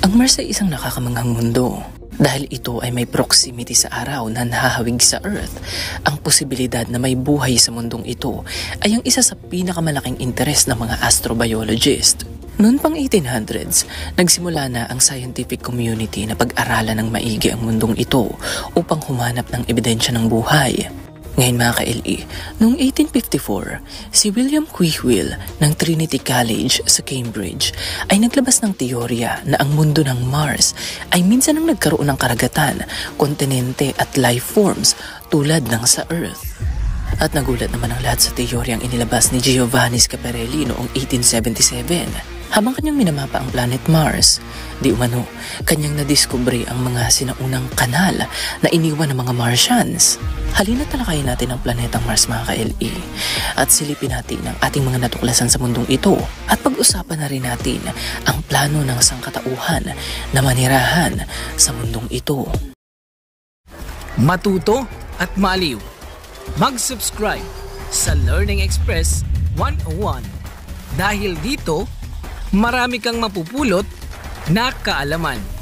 Ang Mars ay isang nakakamanghang mundo. Dahil ito ay may proximity sa araw na nahahawig sa Earth, ang posibilidad na may buhay sa mundong ito ay ang isa sa pinakamalaking interes ng mga astrobiologist. Noon pang 1800s, nagsimula na ang scientific community na pag-aralan ng maigi ang mundong ito upang humanap ng ebidensya ng buhay. Ngayon mga ka-LE, noong 1854, si William Quigwell ng Trinity College sa Cambridge ay naglabas ng teorya na ang mundo ng Mars ay minsan ang nagkaroon ng karagatan, kontinente at life forms tulad ng sa Earth. At nagulat naman ang lahat sa teoryang inilabas ni Giovanni Schiaparelli noong 1877. Habang kanyang minamapa ang planet Mars, di umano, kanyang nadiskubre ang mga sinaunang kanal na iniwan ng mga Martians. Halina talakayin natin ang planetang Mars mga ka-LE at silipin natin ang ating mga natuklasan sa mundong ito at pag-usapan na rin natin ang plano ng sangkatauhan na manirahan sa mundong ito. Matuto at maliw. Mag-subscribe sa Learning Express 101 dahil dito marami kang mapupulot na kaalaman.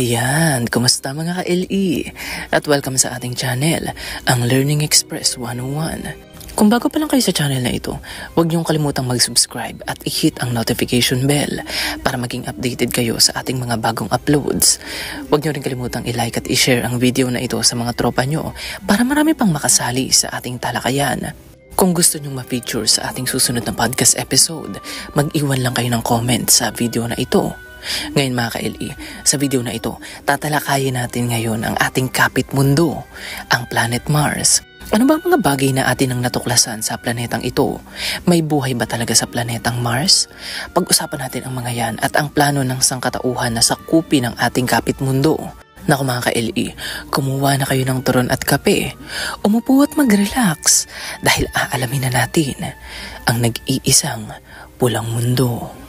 Ayan, kumusta mga ka-LE? At welcome sa ating channel, ang Learning Express 101. Kung bago pa lang kayo sa channel na ito, huwag niyong kalimutang mag-subscribe at i-hit ang notification bell para maging updated kayo sa ating mga bagong uploads. Huwag niyo rin kalimutang i-like at i-share ang video na ito sa mga tropa niyo para marami pang makasali sa ating talakayan. Kung gusto niyong ma-feature sa ating susunod na podcast episode, mag-iwan lang kayo ng comment sa video na ito. Ngayon mga ka-LE, sa video na ito, tatalakayin natin ngayon ang ating kapit mundo, ang planet Mars. Ano ba ang mga bagay na atin ang natuklasan sa planetang ito? May buhay ba talaga sa planetang Mars? Pag-usapan natin ang mga yan at ang plano ng sangkatauhan na sakupin ng ating kapit mundo. Naku mga ka-LE, kumuha na kayo ng turon at kape. Umupo at mag-relax dahil aalamin na natin ang nag-iisang pulang mundo.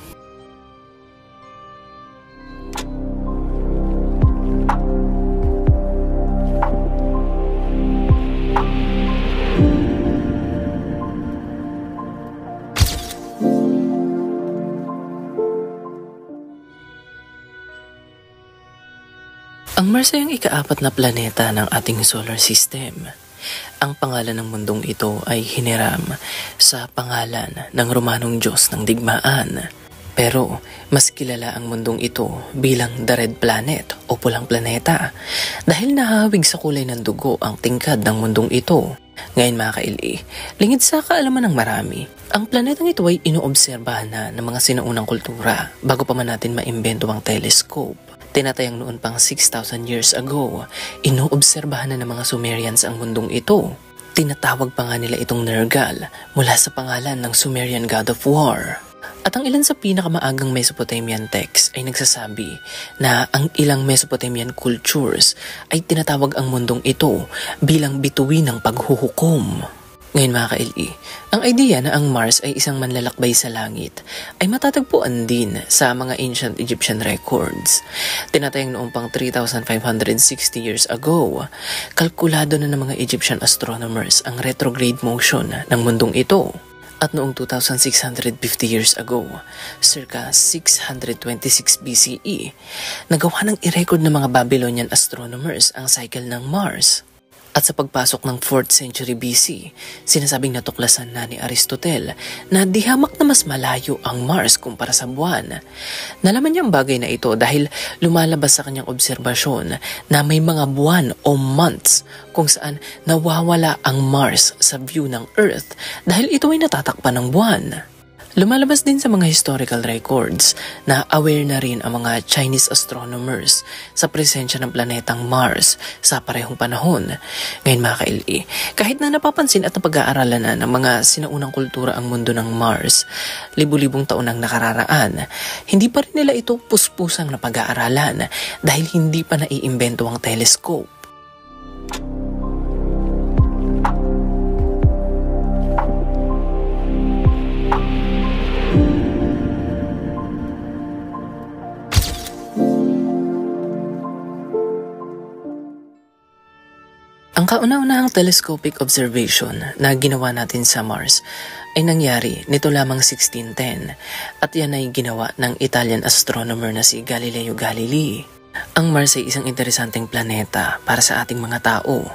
Ang Mars ay ang ika-4 na planeta ng ating solar system. Ang pangalan ng mundong ito ay hiniram sa pangalan ng Romanong Diyos ng digmaan. Pero mas kilala ang mundong ito bilang The Red Planet o Pulang Planeta dahil nahahawig sa kulay ng dugo ang tingkad ng mundong ito. Ngayon mga ka-LE, lingid sa kaalaman ng marami, ang planetang ito ay inoobserbahan na ng mga sinaunang kultura bago pa man natin maimbento ang telescope. Tinatayang noon pang 6,000 years ago, inoobserbahan na ng mga Sumerians ang mundong ito. Tinatawag pa nga nila itong Nergal mula sa pangalan ng Sumerian God of War. At ang ilan sa pinakamaagang Mesopotamian texts ay nagsasabi na ang ilang Mesopotamian cultures ay tinatawag ang mundong ito bilang bituin ng paghuhukom. Ngayon mga ka-LE, ang idea na ang Mars ay isang manlalakbay sa langit ay matatagpuan din sa mga ancient Egyptian records. Tinatayang noong pang 3,560 years ago, kalkulado na ng mga Egyptian astronomers ang retrograde motion ng mundong ito. At noong 2,650 years ago, circa 626 BCE, nagawa ng i-record ng mga Babylonian astronomers ang cycle ng Mars. At sa pagpasok ng 4th century BC, sinasabing natuklasan na ni Aristotle na di hamak na mas malayo ang Mars kumpara sa buwan. Nalaman niya ang bagay na ito dahil lumalabas sa kanyang obserbasyon na may mga buwan o months kung saan nawawala ang Mars sa view ng Earth dahil ito ay natatakpan ng buwan. Lumalabas din sa mga historical records na aware na rin ang mga Chinese astronomers sa presensya ng planetang Mars sa parehong panahon. Ngayon mga ka-LE, kahit na napapansin at napag-aaralan na ng mga sinaunang kultura ang mundo ng Mars, libu-libong taon ang nakararaan, hindi pa rin nila ito puspusang napag-aaralan dahil hindi pa naiimbento ang telescope. Ang kauna-unahang telescopic observation na ginawa natin sa Mars ay nangyari nito lamang 1610 at yan ay ginawa ng Italian astronomer na si Galileo Galilei. Ang Mars ay isang interesanteng planeta para sa ating mga tao.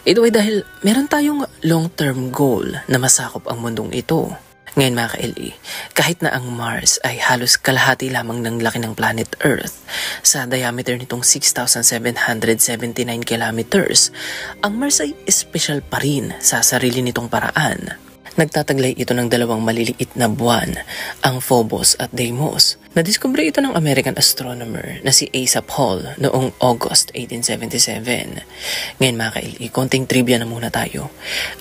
Ito ay dahil meron tayong long-term goal na masakop ang mundong ito. Ngayon mga ka-LE, kahit na ang Mars ay halos kalahati lamang ng laki ng planet Earth, sa diameter nitong 6,779 kilometers, ang Mars ay espesyal pa rin sa sarili nitong paraan. Nagtataglay ito ng dalawang maliliit na buwan, ang Phobos at Deimos. Nadiskubre ito ng American astronomer na si Asaph Hall noong August 1877. Ngayon mga ka-LE, konting trivia na muna tayo.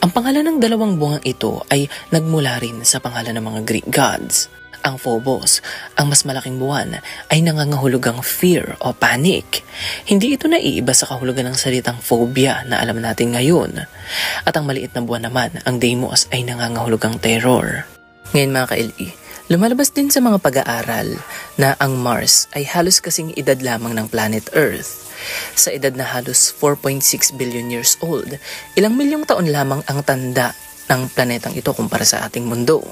Ang pangalan ng dalawang buwang ito ay nagmula rin sa pangalan ng mga Greek gods. Ang Phobos, ang mas malaking buwan, ay nangangahulugang fear o panic. Hindi ito naiiba sa kahulugan ng salitang phobia na alam natin ngayon. At ang maliit na buwan naman, ang Deimos, ay nangangahulugang terror. Ngayon mga ka-LE, lumalabas din sa mga pag-aaral na ang Mars ay halos kasing edad lamang ng planet Earth. Sa edad na halos 4.6 billion years old, ilang milyong taon lamang ang tanda ng planetang ito kumpara sa ating mundo.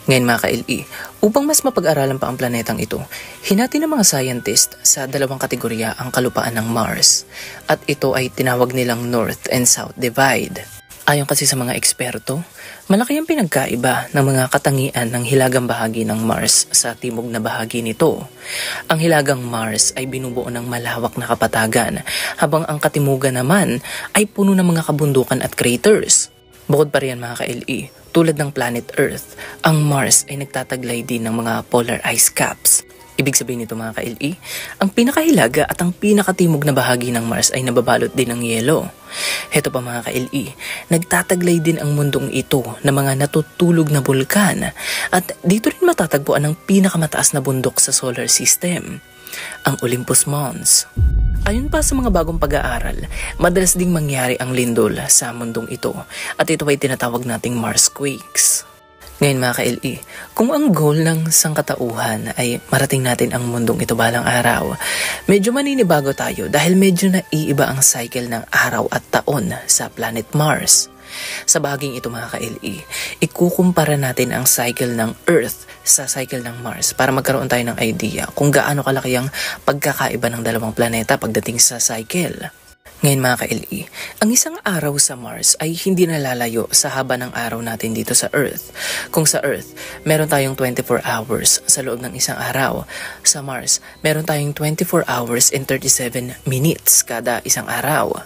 Ngayon mga ka-LE, upang mas mapag-aralan pa ang planetang ito, hinati ng mga scientist sa dalawang kategorya ang kalupaan ng Mars. At ito ay tinawag nilang North and South Divide. Ayon kasi sa mga eksperto, malaki ang pinagkaiba ng mga katangian ng hilagang bahagi ng Mars sa timog na bahagi nito. Ang hilagang Mars ay binubuo ng malawak na kapatagan, habang ang katimugan naman ay puno ng mga kabundukan at craters. Bukod pa riyan mga ka-LE, tulad ng planet Earth, ang Mars ay nagtataglay din ng mga polar ice caps. Ibig sabihin nito mga ka-LE, ang pinakahilaga at ang pinakatimog na bahagi ng Mars ay nababalot din ng yelo. Heto pa mga ka-LE, nagtataglay din ang mundong ito ng mga natutulog na bulkan at dito rin matatagpuan ang pinakamataas na bundok sa solar system, ang Olympus Mons. Ayon pa sa mga bagong pag-aaral, madalas ding mangyari ang lindol sa mundong ito at ito ay tinatawag nating Marsquakes. Ngayon mga ka-LE, kung ang goal ng sangkatauhan ay marating natin ang mundong ito balang araw, medyo maninibago tayo dahil medyo naiiba ang cycle ng araw at taon sa planet Mars. Sa bahaging ito mga ka-LE, ikukumpara natin ang cycle ng Earth sa cycle ng Mars para magkaroon tayo ng idea kung gaano kalaki ang pagkakaiba ng dalawang planeta pagdating sa cycle. Ngayon mga ka-LE, ang isang araw sa Mars ay hindi nalalayo sa haba ng araw natin dito sa Earth. Kung sa Earth, meron tayong 24 hours sa loob ng isang araw. Sa Mars, meron tayong 24 hours and 37 minutes kada isang araw.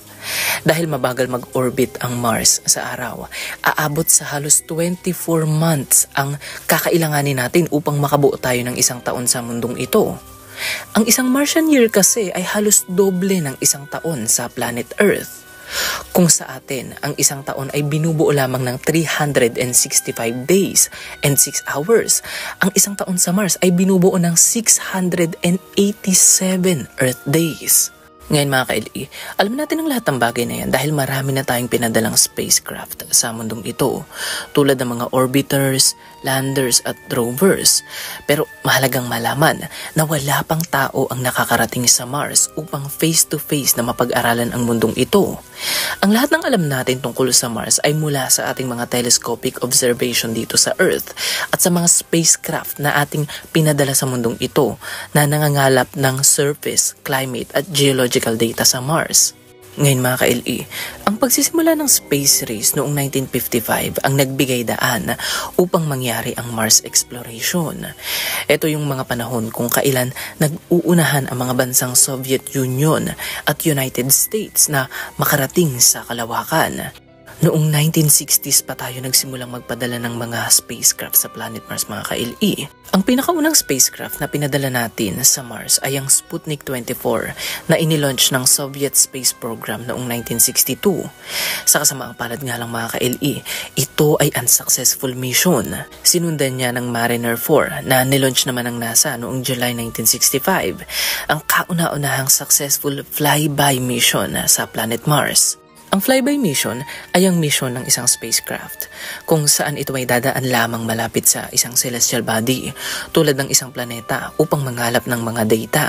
Dahil mabagal mag-orbit ang Mars sa araw, aabot sa halos 24 months ang kakailanganin natin upang makabuo tayo ng isang taon sa mundong ito. Ang isang Martian year kasi ay halos doble ng isang taon sa planet Earth. Kung sa atin, ang isang taon ay binubuo lamang ng 365 days and 6 hours, ang isang taon sa Mars ay binubuo ng 687 Earth days. Ngayon mga ka-LE, alam natin ang lahat ng bagay na yan dahil marami na tayong pinadalang spacecraft sa mundong ito, tulad ng mga orbiters, landers at rovers. Pero mahalagang malaman na wala pang tao ang nakakarating sa Mars upang face-to-face na mapag-aralan ang mundong ito. Ang lahat ng alam natin tungkol sa Mars ay mula sa ating mga telescopic observation dito sa Earth at sa mga spacecraft na ating pinadala sa mundong ito na nangangalap ng surface, climate at geological data sa Mars. Ngayon mga ka-LE, ang pagsisimula ng space race noong 1955 ang nagbigay daan upang mangyari ang Mars exploration. Ito yung mga panahon kung kailan nag-uunahan ang mga bansang Soviet Union at United States na makarating sa kalawakan. Noong 1960s pa tayo nagsimulang magpadala ng mga spacecraft sa planet Mars mga ka-LE. Ang pinakaunang spacecraft na pinadala natin sa Mars ay ang Sputnik 24 na inilaunch ng Soviet Space Program noong 1962. Sa kasamaang palad nga lang mga ka-LE, ito ay unsuccessful mission. Sinundan niya ng Mariner 4 na nilaunch naman ng NASA noong July 1965, ang kauna-unahang successful flyby mission sa planet Mars. Ang flyby mission ay ang mission ng isang spacecraft kung saan ito ay dadaan lamang malapit sa isang celestial body tulad ng isang planeta upang manghalap ng mga data.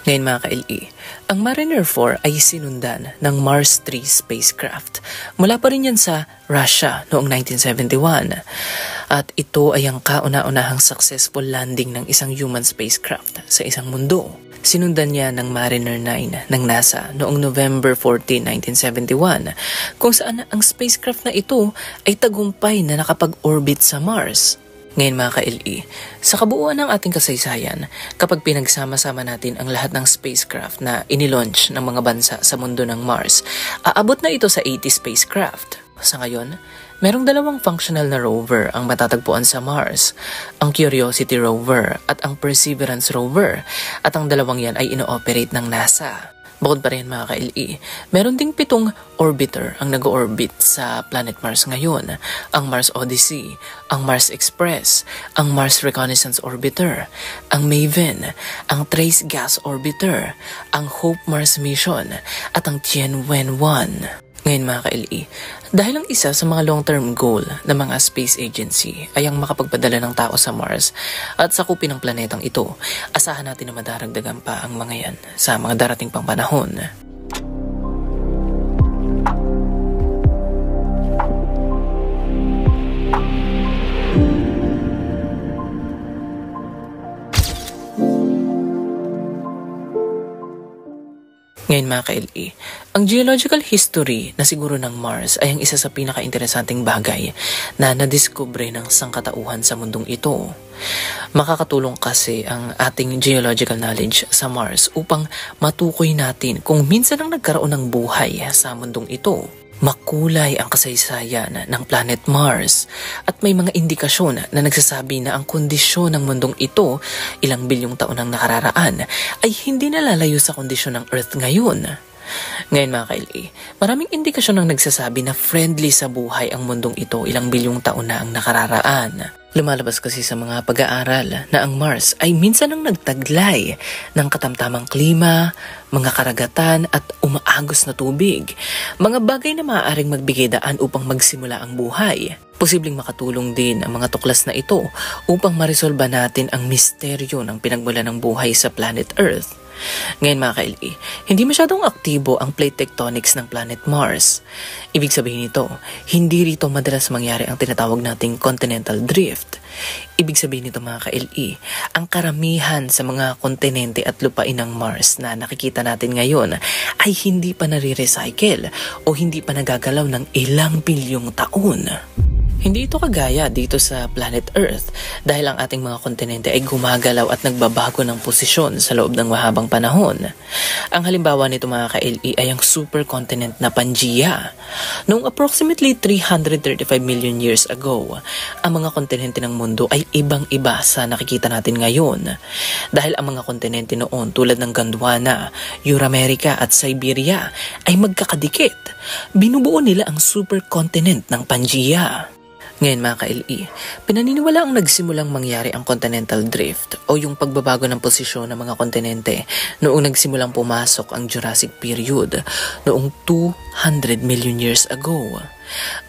Ngayon mga ka-LE, ang Mariner 4 ay sinundan ng Mars 3 spacecraft. Mula pa rin yan sa Russia noong 1971 at ito ay ang kauna-unahang successful landing ng isang human spacecraft sa isang mundo. Sinundan niya ng Mariner 9 ng NASA noong November 14, 1971 kung saan ang spacecraft na ito ay tagumpay na nakapag-orbit sa Mars. Ngayon mga ka-LE, sa kabuuan ng ating kasaysayan, kapag pinagsama-sama natin ang lahat ng spacecraft na inilaunch ng mga bansa sa mundo ng Mars, aabot na ito sa 80 spacecraft. Sa ngayon, merong dalawang functional na rover ang matatagpuan sa Mars, ang Curiosity rover at ang Perseverance rover, at ang dalawang yan ay ino-operate ng NASA. Bukod pa rin mga ka-LE, meron ding 7 orbiter ang nag-orbit sa planet Mars ngayon, ang Mars Odyssey, ang Mars Express, ang Mars Reconnaissance Orbiter, ang MAVEN, ang Trace Gas Orbiter, ang Hope Mars Mission, at ang Tianwen-1. Ngayon mga ka-LE, dahil ang isa sa mga long-term goal ng mga space agency ay ang makapagpadala ng tao sa Mars at sakupin ang planetang ito, asahan natin na madaragdagan pa ang mga yan sa mga darating pang panahon. Ngayon mga ka-LE, ang geological history na siguro ng Mars ay ang isa sa pinaka-interesanting bagay na nadiskubre ng sangkatauhan sa mundong ito. Makakatulong kasi ang ating geological knowledge sa Mars upang matukoy natin kung minsan ang nagkaroon ng buhay sa mundong ito. Makulay ang kasaysayan ng planet Mars at may mga indikasyon na nagsasabi na ang kondisyon ng mundong ito ilang bilyong taon ang nakararaan ay hindi nalalayo sa kondisyon ng Earth ngayon. Ngayon mga ka-LE, maraming indikasyon ang nagsasabi na friendly sa buhay ang mundong ito ilang bilyong taon na ang nakararaan. Lumalabas kasi sa mga pag-aaral na ang Mars ay minsan ang nagtaglay ng katamtamang klima, mga karagatan at umaagos na tubig. Mga bagay na maaaring magbigay daan upang magsimula ang buhay. Posibleng makatulong din ang mga tuklas na ito upang maresolba natin ang misteryo ng pinagmula ng buhay sa planet Earth. Ngayon mga ka-LE, hindi masyadong aktibo ang plate tectonics ng planet Mars. Ibig sabihin nito, hindi rito madalas mangyari ang tinatawag nating continental drift. Ibig sabihin nito mga ka-LE, ang karamihan sa mga kontinente at lupain ng Mars na nakikita natin ngayon ay hindi pa nare-recycle o hindi pa nagagalaw ng ilang bilyong taon. Hindi ito kagaya dito sa planet Earth dahil ang ating mga kontinente ay gumagalaw at nagbabago ng posisyon sa loob ng mahabang panahon. Ang halimbawa nito mga ka-LE ay ang supercontinent na Pangaea. Noong approximately 335 million years ago, ang mga kontinente ng mundo ay ibang-iba sa nakikita natin ngayon. Dahil ang mga kontinente noon tulad ng Gondwana, Euramerica at Siberia ay magkakadikit. Binubuo nila ang supercontinent ng Pangaea. Ngayon mga ka-LE, pinaniniwala ang nagsimulang mangyari ang continental drift o yung pagbabago ng posisyon ng mga kontinente noong nagsimulang pumasok ang Jurassic period noong 200 million years ago.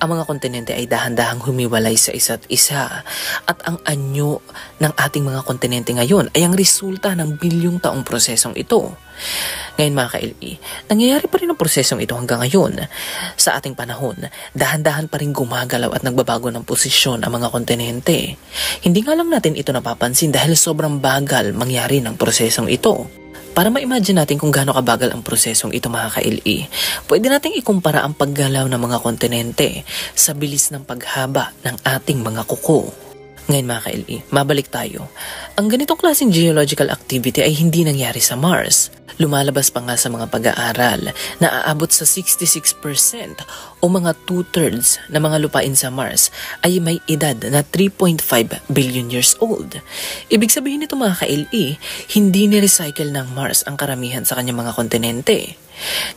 Ang mga kontinente ay dahan-dahang humiwalay sa isa't isa at ang anyo ng ating mga kontinente ngayon ay ang resulta ng bilyong taong prosesong ito. Ngayon mga ka-LE, nangyayari pa rin ang prosesong ito hanggang ngayon. Sa ating panahon, dahan-dahan pa rin gumagalaw at nagbabago ng posisyon ang mga kontinente. Hindi nga lang natin ito napapansin dahil sobrang bagal mangyari ng prosesong ito. Para ma-imagine natin kung gaano kabagal ang prosesong ito mga ka-LE, pwede nating ikumpara ang paggalaw ng mga kontinente sa bilis ng paghaba ng ating mga kuko. Ngayon mga ka-LE, mabalik tayo. Ang ganitong klaseng geological activity ay hindi nangyari sa Mars. Lumalabas pa nga sa mga pag-aaral na aabot sa 66% o mga 2/3 na mga lupain sa Mars ay may edad na 3.5 billion years old. Ibig sabihin nito mga ka-LE, hindi ni-recycle ng Mars ang karamihan sa kanyang mga kontinente.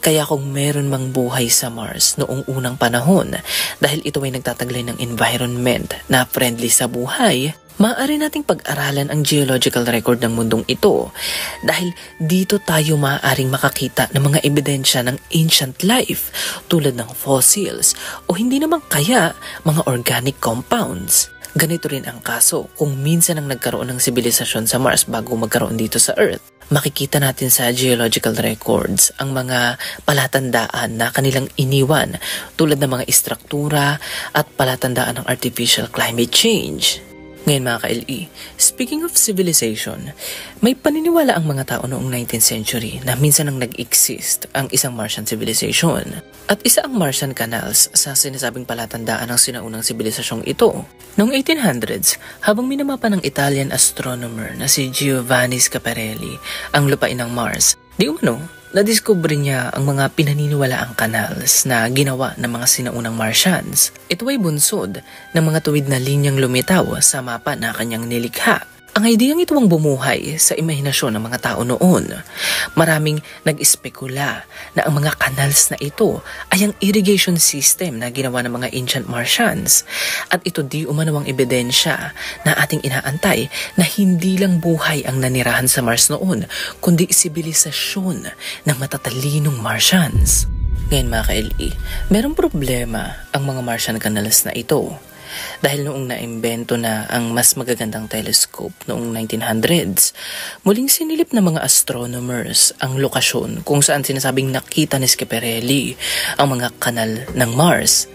Kaya kung meron mang buhay sa Mars noong unang panahon, dahil ito ay nagtataglay ng environment na friendly sa buhay, maaari nating pag-aralan ang geological record ng mundong ito dahil dito tayo maaaring makakita ng mga ebidensya ng ancient life tulad ng fossils o hindi naman kaya mga organic compounds. Ganito rin ang kaso kung minsan ang nagkaroon ng sibilisasyon sa Mars bago magkaroon dito sa Earth. Makikita natin sa geological records ang mga palatandaan na kanilang iniwan tulad ng mga istruktura at palatandaan ng artificial climate change. Ngayon mga ka-LE, speaking of civilization, may paniniwala ang mga tao noong 19th century na minsan ang nag-exist ang isang Martian civilization. At isa ang Martian canals sa sinasabing palatandaan ng sinaunang sibilisasyong ito. Noong 1800s, habang minamapa ng Italian astronomer na si Giovanni Schiaparelli ang lupain ng Mars, di umano, nadiskubre niya ang mga pinaniniwalaang canals na ginawa ng mga sinaunang Martians. Ito ay bunsod ng mga tuwid na linyang lumitaw sa mapa na kanyang nilikha. Ang ideyang ito ang bumuhay sa imahinasyon ng mga tao noon. Maraming nag-espekula na ang mga canals na ito ay ang irrigation system na ginawa ng mga ancient Martians. At ito di umano ang ebidensya na ating inaantay na hindi lang buhay ang nanirahan sa Mars noon, kundi sibilisasyon ng matatalinong Martians. Ngayon mga ka-LE, merong problema ang mga Martian canals na ito. Dahil noong naimbento na ang mas magagandang telescope noong 1900s, muling sinilip ng mga astronomers ang lokasyon kung saan sinasabing nakita ni Schiaparelli ang mga kanal ng Mars.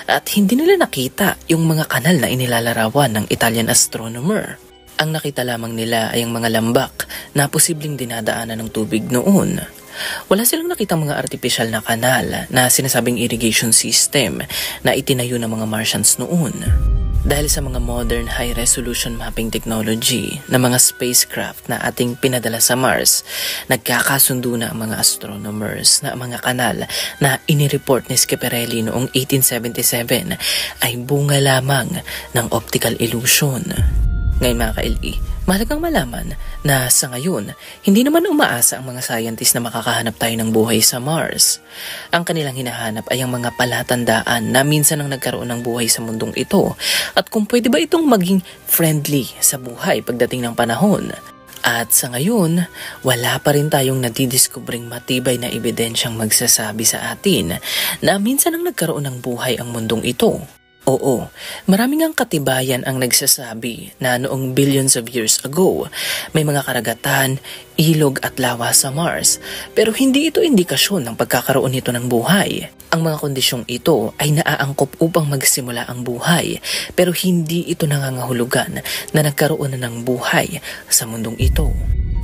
At hindi nila nakita yung mga kanal na inilalarawan ng Italian astronomer. Ang nakita lamang nila ay ang mga lambak na posibleng dinadaanan ng tubig noon. Wala silang nakitang mga artificial na kanal na sinasabing irrigation system na itinayo ng mga Martians noon. Dahil sa mga modern high-resolution mapping technology na mga spacecraft na ating pinadala sa Mars, nagkakasundo na ang mga astronomers na ang mga kanal na inireport ni Schiaparelli noong 1877 ay bunga lamang ng optical illusion. Ngayon mga ka-LE, mahalagang malaman na sa ngayon, hindi naman umaasa ang mga scientists na makakahanap tayo ng buhay sa Mars. Ang kanilang hinahanap ay ang mga palatandaan na minsan ang nagkaroon ng buhay sa mundong ito at kung pwede ba itong maging friendly sa buhay pagdating ng panahon. At sa ngayon, wala pa rin tayong nadidiskubring matibay na ebidensyang magsasabi sa atin na minsan ang nagkaroon ng buhay ang mundong ito. Oo, maraming ang katibayan ang nagsasabi na noong billions of years ago, may mga karagatan, ilog at lawa sa Mars, pero hindi ito indikasyon ng pagkakaroon nito ng buhay. Ang mga kondisyong ito ay naaangkop upang magsimula ang buhay, pero hindi ito nangangahulugan na nagkaroon na ng buhay sa mundong ito.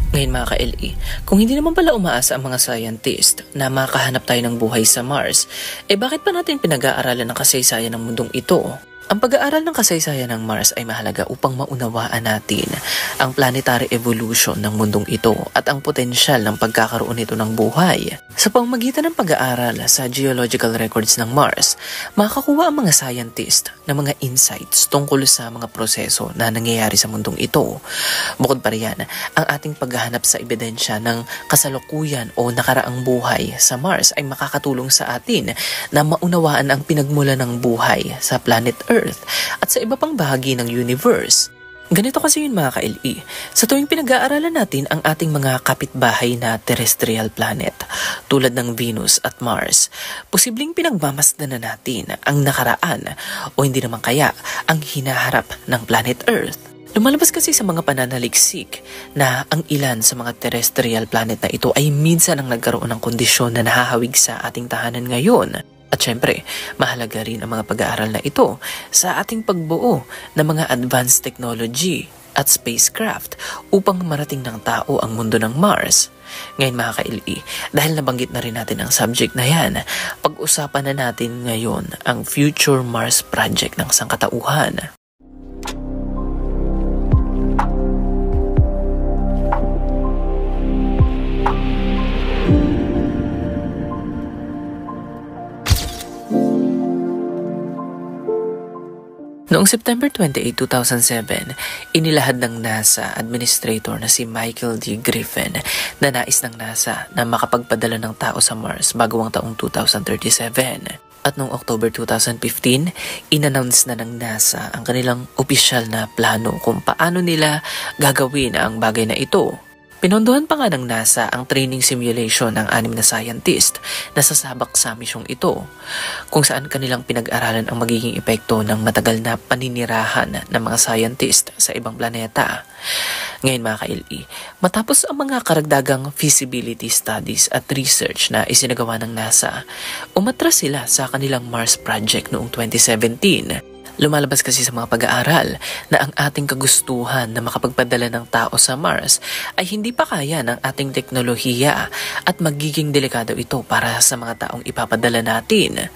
Ngayon mga ka-LE, kung hindi naman pala umaasa ang mga scientist na makahanap tayo ng buhay sa Mars, bakit pa natin pinag-aaralan ang kasaysayan ng mundong ito? Ang pag-aaral ng kasaysayan ng Mars ay mahalaga upang maunawaan natin ang planetary evolution ng mundong ito at ang potensyal ng pagkakaroon nito ng buhay. Sa pamamagitan ng pag-aaral sa geological records ng Mars, makakuha ang mga scientist ng mga insights tungkol sa mga proseso na nangyayari sa mundong ito. Bukod pa riyan, ang ating paghahanap sa ebidensya ng kasalukuyan o nakaraang buhay sa Mars ay makakatulong sa atin na maunawaan ang pinagmula ng buhay sa planet Earth at sa iba pang bahagi ng universe. Ganito kasi yun mga ka-LE, sa tuwing pinag-aaralan natin ang ating mga kapitbahay na terrestrial planet tulad ng Venus at Mars, posibleng pinagmamasdan na natin ang nakaraan o hindi naman kaya ang hinaharap ng planet Earth. Lumalabas kasi sa mga pananaliksik na ang ilan sa mga terrestrial planet na ito ay minsan ang nagkaroon ng kondisyon na nahahawig sa ating tahanan ngayon. At syempre, mahalaga rin ang mga pag-aaral na ito sa ating pagbuo ng mga advanced technology at spacecraft upang marating ng tao ang mundo ng Mars. Ngayon mga ka-LE, dahil nabanggit na rin natin ang subject na yan, pag-usapan na natin ngayon ang Future Mars Project ng sangkatauhan. Noong September 28, 2007, inilahad ng NASA Administrator na si Michael D. Griffin na nais ng NASA na makapagpadala ng tao sa Mars bago ang taong 2037. At noong October 2015, in-announce na ng NASA ang kanilang opisyal na plano kung paano nila gagawin ang bagay na ito. Pinondohan pa nga ng NASA ang training simulation ng 6 na scientist na sasabak sa misyong ito, kung saan kanilang pinag-aralan ang magiging epekto ng matagal na paninirahan ng mga scientist sa ibang planeta. Ngayon mga ka-LE, matapos ang mga karagdagang feasibility studies at research na isinagawa ng NASA, umatras sila sa kanilang Mars Project noong 2017. Lumalabas kasi sa mga pag-aaral na ang ating kagustuhan na makapagpadala ng tao sa Mars ay hindi pa kaya ng ating teknolohiya at magiging delikado ito para sa mga taong ipapadala natin.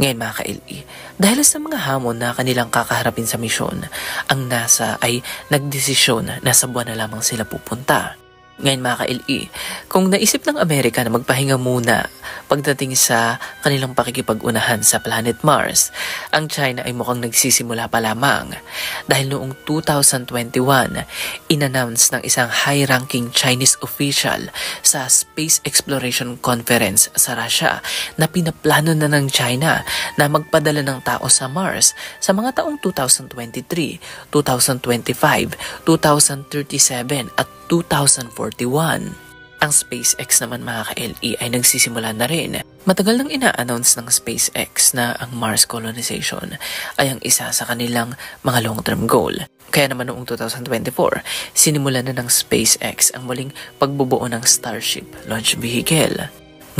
Ngayon mga ka-LE, dahil sa mga hamon na kanilang kakaharapin sa misyon, ang NASA ay nagdesisyon na sa buwan na lamang sila pupunta. Ngayon mga ka-LE, kung naisip ng Amerika na magpahinga muna pagdating sa kanilang pakikipag-unahan sa planet Mars, ang China ay mukhang nagsisimula pa lamang. Dahil noong 2021, in-announce ng isang high-ranking Chinese official sa Space Exploration Conference sa Russia na pinaplano na ng China na magpadala ng tao sa Mars sa mga taong 2023, 2025, 2037 at 2041. Ang SpaceX naman mga ka-LE ay nagsisimula na rin. Matagal nang ina-announce ng SpaceX na ang Mars colonization ay ang isa sa kanilang mga long-term goal. Kaya naman noong 2024, sinimulan na ng SpaceX ang muling pagbubuo ng Starship launch vehicle.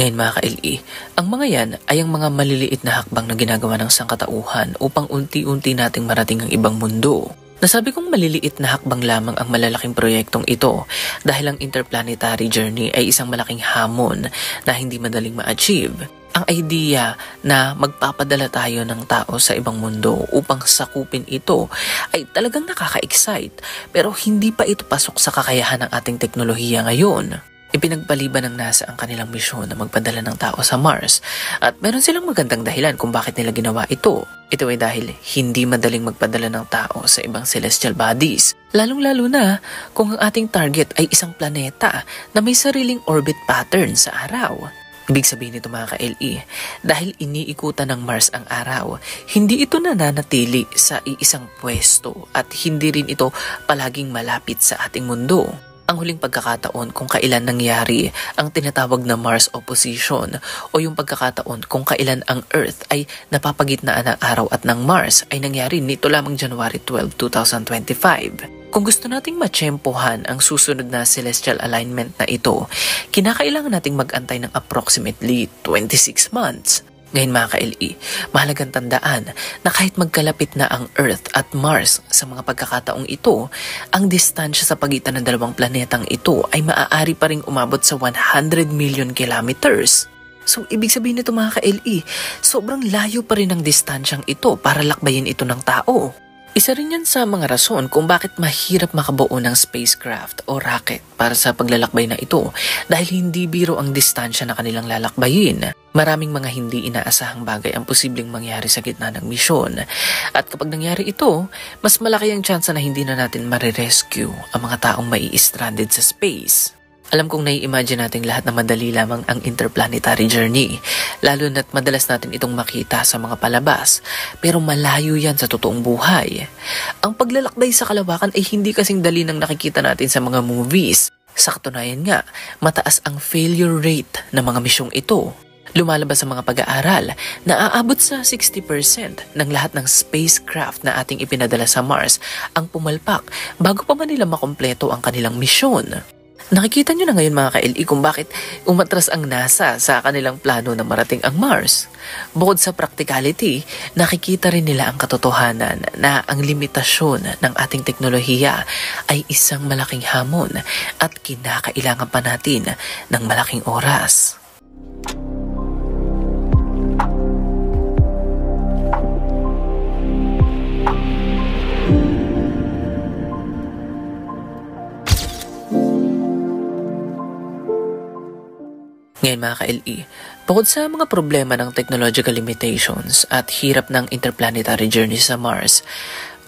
Ngayon mga ka-LE, ang mga yan ay ang mga maliliit na hakbang na ginagawa ng sangkatauhan upang unti-unti nating marating ang ibang mundo. Nasabi kong maliliit na hakbang lamang ang malalaking proyektong ito dahil ang interplanetary journey ay isang malaking hamon na hindi madaling ma-achieve. Ang idea na magpapadala tayo ng tao sa ibang mundo upang sakupin ito ay talagang nakaka-excite pero hindi pa ito pasok sa kakayahan ng ating teknolohiya ngayon. Ipinagpaliban ng NASA ang kanilang misyon na magpadala ng tao sa Mars at meron silang magandang dahilan kung bakit nila ginawa ito. Ito ay dahil hindi madaling magpadala ng tao sa ibang celestial bodies. Lalong-lalo na kung ang ating target ay isang planeta na may sariling orbit pattern sa araw. Ibig sabihin nito mga ka-LE, dahil iniikutan ng Mars ang araw, hindi ito nananatili sa iisang pwesto at hindi rin ito palaging malapit sa ating mundo. Ang huling pagkakataon kung kailan nangyari ang tinatawag na Mars opposition o yung pagkakataon kung kailan ang Earth ay napapagitnaan ng araw at ng Mars ay nangyari nito lamang January 12, 2025. Kung gusto nating matsyempohan ang susunod na celestial alignment na ito, kinakailangan nating mag-antay ng approximately 26 months. Ngayon mga ka-LE, mahalagang tandaan na kahit magkalapit na ang Earth at Mars sa mga pagkakataong ito, ang distansya sa pagitan ng dalawang planetang ito ay maaari pa ring umabot sa 100 million kilometers. So, ibig sabihin nito mga ka-LE, sobrang layo pa rin ang distansyang ito para lakbayin ito ng tao. Isa rin yan sa mga rason kung bakit mahirap makabuo ng spacecraft o rocket para sa paglalakbay na ito dahil hindi biro ang distansya na kanilang lalakbayin. Maraming mga hindi inaasahang bagay ang posibleng mangyari sa gitna ng misyon. At kapag nangyari ito, mas malaki ang tsansa na hindi na natin marirescue ang mga taong mai-stranded sa space. Alam kong nai-imagine natin lahat na madali lamang ang interplanetary journey, lalo na't madalas natin itong makita sa mga palabas, pero malayo yan sa totoong buhay. Ang paglalakbay sa kalawakan ay hindi kasing dali ng nakikita natin sa mga movies. Sa katunayan nga, mataas ang failure rate ng mga misyong ito. Lumalabas sa mga pag-aaral na aabot sa 60% ng lahat ng spacecraft na ating ipinadala sa Mars ang pumalpak bago pa man nila makumpleto ang kanilang misyon. Nakikita nyo na ngayon mga ka-LE kung bakit umatras ang NASA sa kanilang plano na marating ang Mars. Bukod sa practicality, nakikita rin nila ang katotohanan na ang limitasyon ng ating teknolohiya ay isang malaking hamon at kinakailangan pa natin ng malaking oras. Ngayon mga ka-LE, bukod sa mga problema ng technological limitations at hirap ng interplanetary journey sa Mars,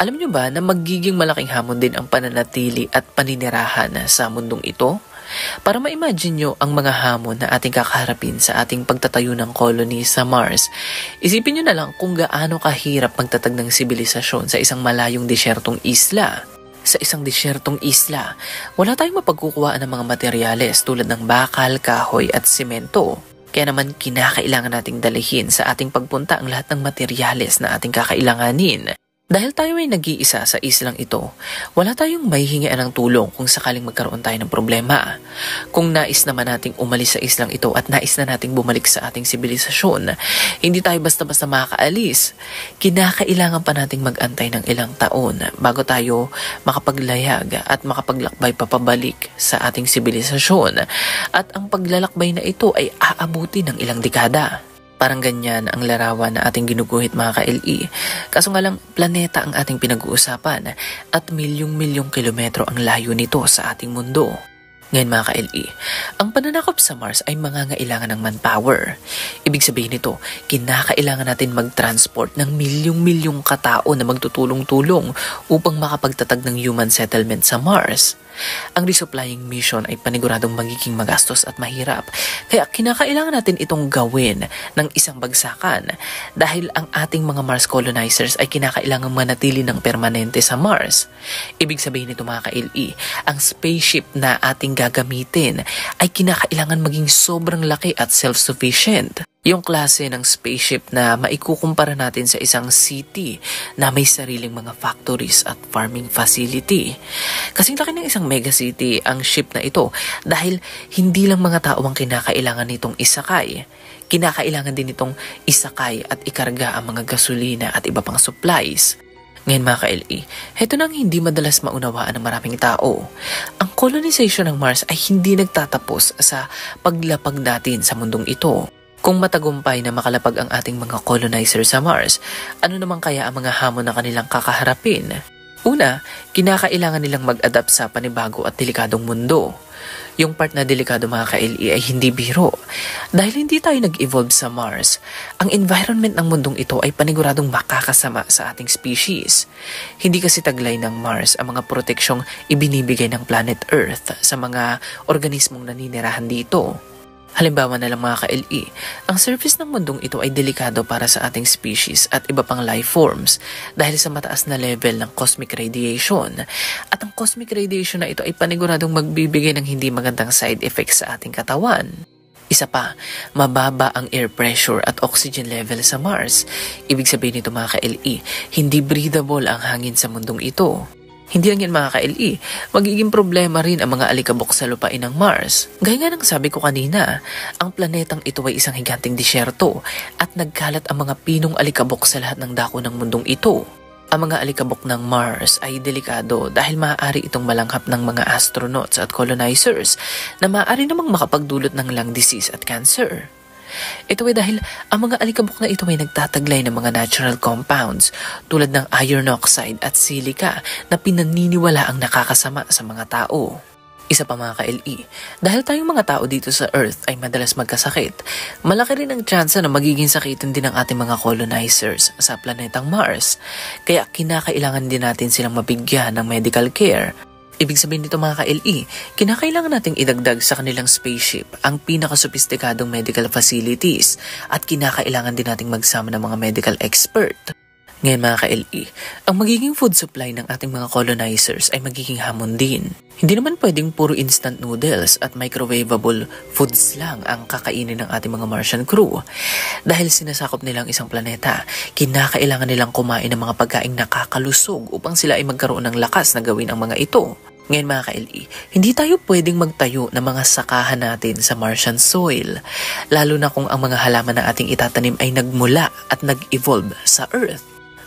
alam nyo ba na magiging malaking hamon din ang pananatili at paninirahan sa mundong ito? Para ma-imagine nyo ang mga hamon na ating kakaharapin sa ating pagtatayo ng colony sa Mars, isipin nyo na lang kung gaano kahirap magtatag ng sibilisasyon sa isang malayong desyertong isla. Sa isang desyertong isla, wala tayong mapagkukuhaan ng mga materyales tulad ng bakal, kahoy at simento. Kaya naman kinakailangan nating dalihin sa ating pagpunta ang lahat ng materyales na ating kakailanganin. Dahil tayo ay nag-iisa sa islang ito, wala tayong mahihingian ng tulong kung sakaling magkaroon tayo ng problema. Kung nais naman nating umalis sa islang ito at nais na nating bumalik sa ating sibilisasyon, hindi tayo basta-basta makakaalis. Kinakailangan pa nating mag-antay ng ilang taon bago tayo makapaglayag at makapaglakbay papabalik sa ating sibilisasyon. At ang paglalakbay na ito ay aabuti ng ilang dekada. Parang ganyan ang larawan na ating ginuguhit mga ka-LE. Kaso nga lang, planeta ang ating pinag-uusapan at milyong-milyong kilometro ang layo nito sa ating mundo. Ngayon mga ka-LE, ang pananakop sa Mars ay mangangailangan ng manpower. Ibig sabihin nito, kinakailangan natin mag-transport ng milyong-milyong katao na magtutulong-tulong upang makapagtatag ng human settlement sa Mars. Ang resupplying mission ay paniguradong magiging magastos at mahirap. Kaya kinakailangan natin itong gawin ng isang bagsakan dahil ang ating mga Mars colonizers ay kinakailangan manatili ng permanente sa Mars. Ibig sabihin nito mga ka-LE, ang spaceship na ating gagamitin ay kinakailangan maging sobrang laki at self-sufficient. Yung klase ng spaceship na maikukumpara natin sa isang city na may sariling mga factories at farming facility. Kasing laki ng isang megacity ang ship na ito dahil hindi lang mga tao ang kinakailangan nitong isakay. Kinakailangan din itong isakay at ikarga ang mga gasolina at iba pang supplies. Ngayon mga ka-LE, heto nang hindi madalas maunawaan ng maraming tao. Ang colonization ng Mars ay hindi nagtatapos sa paglapag natin sa mundong ito. Kung matagumpay na makalapag ang ating mga colonizer sa Mars, ano naman kaya ang mga hamon na kanilang kakaharapin? Una, kinakailangan nilang mag-adapt sa panibago at delikadong mundo. Yung part na delikado mga ka-LE ay hindi biro. Dahil hindi tayo nag-evolve sa Mars, ang environment ng mundong ito ay paniguradong makakasama sa ating species. Hindi kasi taglay ng Mars ang mga proteksyong ibinibigay ng planet Earth sa mga organismong naninirahan dito. Halimbawa na lang mga ka-LE, ang surface ng mundong ito ay delikado para sa ating species at iba pang life forms dahil sa mataas na level ng cosmic radiation. At ang cosmic radiation na ito ay paniguradong magbibigay ng hindi magandang side effects sa ating katawan. Isa pa, mababa ang air pressure at oxygen level sa Mars. Ibig sabihin nito mga ka-LE, hindi breathable ang hangin sa mundong ito. Hindi lang yan mga ka-LE, magiging problema rin ang mga alikabok sa lupain ng Mars. Gaya nga ng sabi ko kanina, ang planetang ito ay isang higanting disyerto at nagkalat ang mga pinong alikabok sa lahat ng dako ng mundong ito. Ang mga alikabok ng Mars ay delikado dahil maaari itong malanghap ng mga astronauts at colonizers na maaari namang makapagdulot ng lung disease at cancer. Ito ay dahil ang mga alikabok na ito ay nagtataglay ng mga natural compounds tulad ng iron oxide at silica na pinaniniwala ang nakakasama sa mga tao. Isa pa mga ka-LE, dahil tayong mga tao dito sa Earth ay madalas magkasakit, malaki rin ang tsansa na magiging sakitin din ang ating mga colonizers sa planetang Mars. Kaya kinakailangan din natin silang mabigyan ng medical care. Ibig sabihin nito mga ka-LE, kinakailangan nating idagdag sa kanilang spaceship ang pinakasophisticadong medical facilities at kinakailangan din nating magsama ng mga medical expert. Ngayon mga ka-LE, ang magiging food supply ng ating mga colonizers ay magiging hamon din. Hindi naman pwedeng puro instant noodles at microwavable foods lang ang kakainin ng ating mga Martian crew. Dahil sinasakop nilang isang planeta, kinakailangan nilang kumain ng mga pagkaing nakakalusog upang sila ay magkaroon ng lakas na gawin ang mga ito. Ngayon mga ka-LE, hindi tayo pwedeng magtayo ng mga sakahan natin sa Martian soil, lalo na kung ang mga halaman na ating itatanim ay nagmula at nag-evolve sa Earth.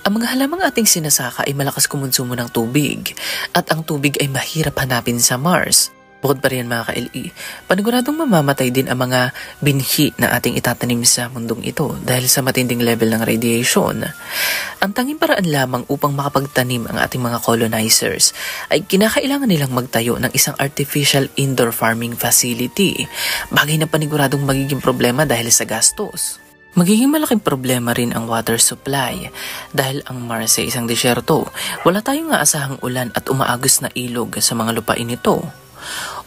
Ang mga halamang ating sinasaka ay malakas kumonsumo ng tubig, at ang tubig ay mahirap hanapin sa Mars. Bukod pa rin mga ka-LE, paniguradong mamamatay din ang mga binhi na ating itatanim sa mundong ito dahil sa matinding level ng radiation. Ang tanging paraan lamang upang makapagtanim ang ating mga colonizers ay kinakailangan nilang magtayo ng isang artificial indoor farming facility, bagay na paniguradong magiging problema dahil sa gastos. Magiging malaking problema rin ang water supply dahil ang Mars ay isang desyerto. Wala tayong aasahang ulan at umaagos na ilog sa mga lupain nito.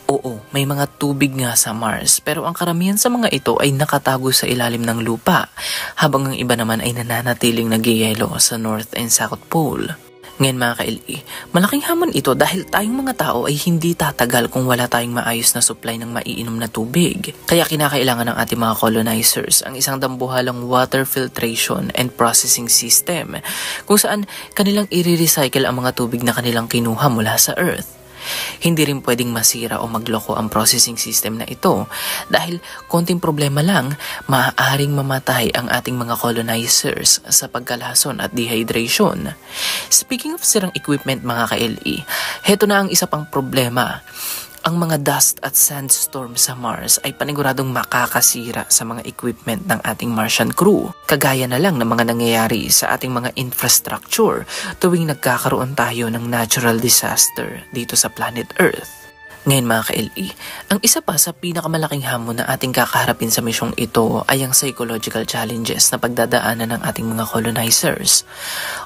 Oo, may mga tubig nga sa Mars pero ang karamihan sa mga ito ay nakatago sa ilalim ng lupa habang ang iba naman ay nananatiling nagyayelo sa North and South Pole. Ngayon mga ka-LE, malaking hamon ito dahil tayong mga tao ay hindi tatagal kung wala tayong maayos na supply ng maiinom na tubig. Kaya kinakailangan ng ating mga colonizers ang isang dambuhalang water filtration and processing system kung saan kanilang i-recycle ang mga tubig na kanilang kinuha mula sa Earth. Hindi rin pwedeng masira o magloko ang processing system na ito dahil konting problema lang, maaaring mamatay ang ating mga colonizers sa pagkalason at dehydration. Speaking of sirang equipment mga ka-LE, heto na ang isa pang problema. Ang mga dust at sandstorm sa Mars ay paniguradong makakasira sa mga equipment ng ating Martian crew. Kagaya na lang ng mga nangyayari sa ating mga infrastructure tuwing nagkakaroon tayo ng natural disaster dito sa planet Earth. Ngayon mga ka-LE, ang isa pa sa pinakamalaking hamon na ating kakaharapin sa misyong ito ay ang psychological challenges na pagdadaanan ng ating mga colonizers.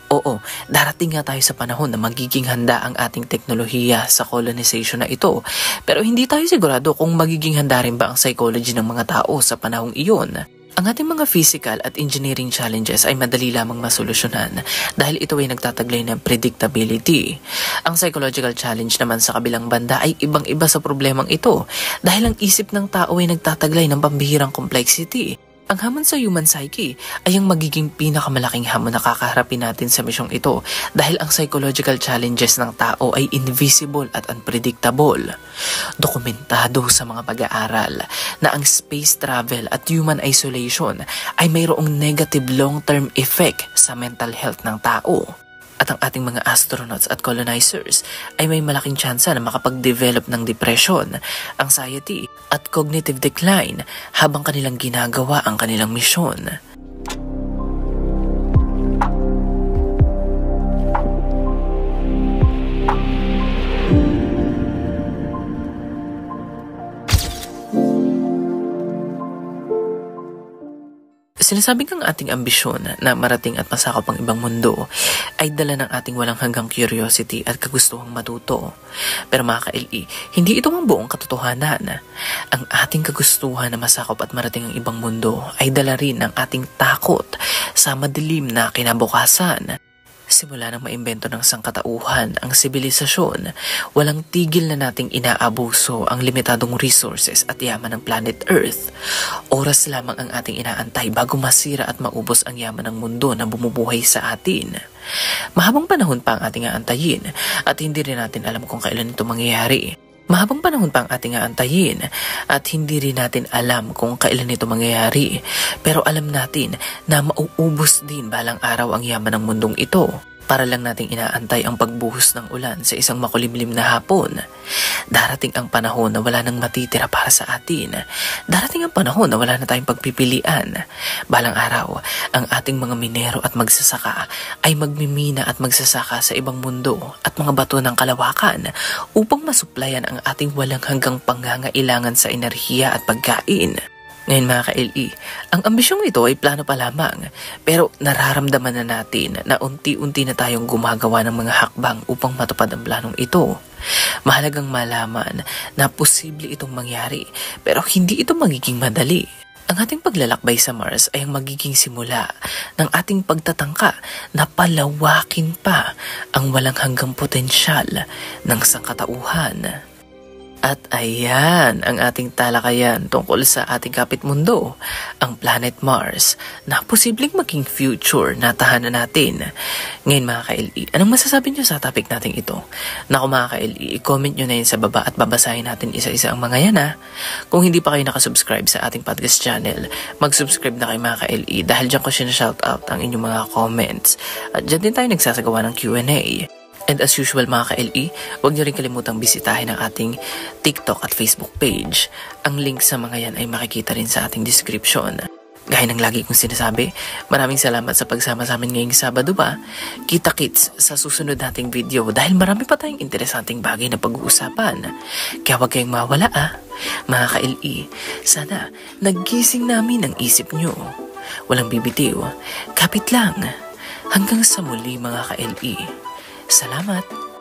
Oo, darating nga tayo sa panahon na magiging handa ang ating teknolohiya sa colonization na ito, pero hindi tayo sigurado kung magiging handa rin ba ang psychology ng mga tao sa panahong iyon. Ang ating mga physical at engineering challenges ay madali lamang masolusyonan dahil ito ay nagtataglay ng predictability. Ang psychological challenge naman sa kabilang banda ay ibang-iba sa problemang ito dahil ang isip ng tao ay nagtataglay ng pambihirang complexity. Ang hamon sa human psyche ay ang magiging pinakamalaking hamon na kakaharapin natin sa misyong ito dahil ang psychological challenges ng tao ay invisible at unpredictable. Dokumentado sa mga pag-aaral na ang space travel at human isolation ay mayroong negative long-term effect sa mental health ng tao. At ang ating mga astronauts at colonizers ay may malaking tsansa na makapag-develop ng depression, anxiety at cognitive decline habang kanilang ginagawa ang kanilang misyon. Sinasabing ang ating ambisyon na marating at masakop ang ibang mundo ay dala ng ating walang hanggang curiosity at kagustuhang matuto. Pero mga ka-LE, hindi ito ang buong katotohanan. Ang ating kagustuhan na masakop at marating ang ibang mundo ay dala rin ng ating takot sa madilim na kinabukasan. Simula nang maimbento ng sangkatauhan ang sibilisasyon, walang tigil na nating inaabuso ang limitadong resources at yaman ng planet Earth. Oras lamang ang ating inaantay bago masira at maubos ang yaman ng mundo na bumubuhay sa atin. Mahabang panahon pa ang ating aantayin at hindi rin natin alam kung kailan ito mangyayari. Mahabang panahon pa ang ating aantayin at hindi rin natin alam kung kailan ito mangyayari. Pero alam natin na mauubos din balang araw ang yaman ng mundong ito. Para lang nating inaantay ang pagbuhos ng ulan sa isang makulimlim na hapon. Darating ang panahon na wala nang matitira para sa atin. Darating ang panahon na wala na tayong pagpipilian. Balang araw, ang ating mga minero at magsasaka ay magmimina at magsasaka sa ibang mundo at mga bato ng kalawakan upang masuplayan ang ating walang hanggang pangangailangan sa enerhiya at pagkain. Ngayon mga ka-LE, ang ambisyong ito ay plano pa lamang, pero nararamdaman na natin na unti-unti na tayong gumagawa ng mga hakbang upang matupad ang planong ito. Mahalagang malaman na posible itong mangyari, pero hindi ito magiging madali. Ang ating paglalakbay sa Mars ay ang magiging simula ng ating pagtatangka na palawakin pa ang walang hanggang potensyal ng sangkatauhan. At ayan ang ating talakayan tungkol sa ating kapitmundo, ang planet Mars, na posibleng maging future na tahanan natin. Ngayon mga ka-LE, anong masasabi nyo sa topic natin ito? Naku mga ka-LE, i-comment nyo na yun sa baba at babasahin natin isa-isa ang mga yan ha. Kung hindi pa kayo nakasubscribe sa ating podcast channel, mag-subscribe na kayo mga ka-LE dahil dyan ko shoutout ang inyong mga comments. At dyan din tayo nagsasagawa ng Q&A. And as usual mga ka-LE, huwag niyo rin kalimutang bisitahin ang ating TikTok at Facebook page. Ang link sa mga yan ay makikita rin sa ating description. Gaya ng lagi kong sinasabi, maraming salamat sa pagsama sa amin ngayong Sabado ba. Kita-kits sa susunod nating video dahil marami pa tayong interesanting bagay na pag-uusapan. Kaya huwag kayong mawala mga ka-LE. Sana nagising namin ang isip nyo. Walang bibitiw, kapit lang. Hanggang sa muli mga ka-LE. Salamat!